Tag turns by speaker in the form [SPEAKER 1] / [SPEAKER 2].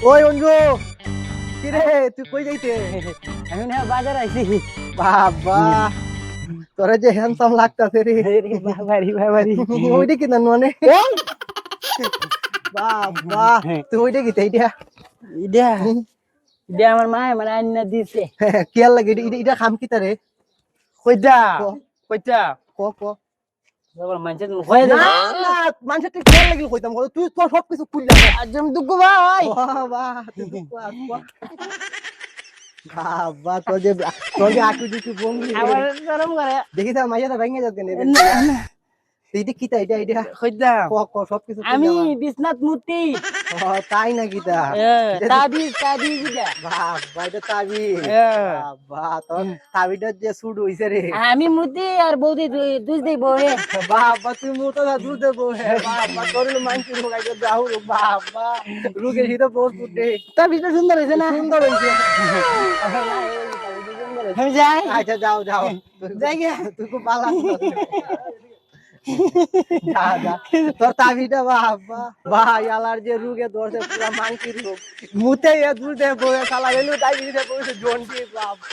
[SPEAKER 1] ওই অঞ্জু, কি রে তুই কই যাইতে?
[SPEAKER 2] আমি না বাজার আইছি।
[SPEAKER 1] বাবা, তোরে যে হ্যান্ডসাম লাগতাছে রে।
[SPEAKER 2] বাবারি
[SPEAKER 1] ওইটা কি না মানে? বাবা, তুই ওইটা কি এইটা?
[SPEAKER 2] ইডা ইডা আমার মা মানে আন্না দিছে।
[SPEAKER 1] কি আর লাগে এটা খাম কি তারে?
[SPEAKER 2] কইতা
[SPEAKER 1] ক
[SPEAKER 2] কইতা
[SPEAKER 1] ক ক
[SPEAKER 2] বাবার মানছে তুমি কই দে।
[SPEAKER 1] না না, মানুষের কি আর লাগিল কইতাম, তুই তোর সব কিছু খুললা।
[SPEAKER 2] আজম দুগু ভাই
[SPEAKER 1] বাবা, তুই বাবা, তোর যে আকৃতি ভঙ্গি রে।
[SPEAKER 2] আমার শরম করে
[SPEAKER 1] দেখিস মাইয়াটা ভেঙে যাচ্ছে নেবে।
[SPEAKER 2] না না
[SPEAKER 1] এইটা কি তা? এটা
[SPEAKER 2] কইতা
[SPEAKER 1] ক ক সবকিছু
[SPEAKER 2] আমি
[SPEAKER 1] খুললা।
[SPEAKER 2] বিশ্বনাথ মূর্তি
[SPEAKER 1] তাই নাকি তা?
[SPEAKER 2] তাবিজ তাবিজ ইডা
[SPEAKER 1] বাবা, এটা তাবি।
[SPEAKER 2] হ্যাঁ।
[SPEAKER 1] বাবা, তোর তাবিটার যে সুট হইছে রে।
[SPEAKER 2] আমি মূর্তি আর বৌদি দুই দেই বউরে।
[SPEAKER 1] বাবা, তুই মোটা না দুধ দেবো। বাবা, তোর মানছি রোগ আইতে যাও। বাবা, রোগের হিতে বহুত ফুটে।
[SPEAKER 2] তাবিজটা সুন্দর হয়েছে না?
[SPEAKER 1] সুন্দর হইছে।
[SPEAKER 2] আমি যাই
[SPEAKER 1] আচ্ছা, যাও যাও।
[SPEAKER 2] যাই গিয়া।
[SPEAKER 1] তুই খুব ভালো যা যা। তোর তাবিটা বাবা, ভাই আলার যে রোগে ধরছে পুরা মানসির রোগ। মুতে দুধ দেবো, শালা এলো তাই দিতে বলছে জন্ডি বাবা।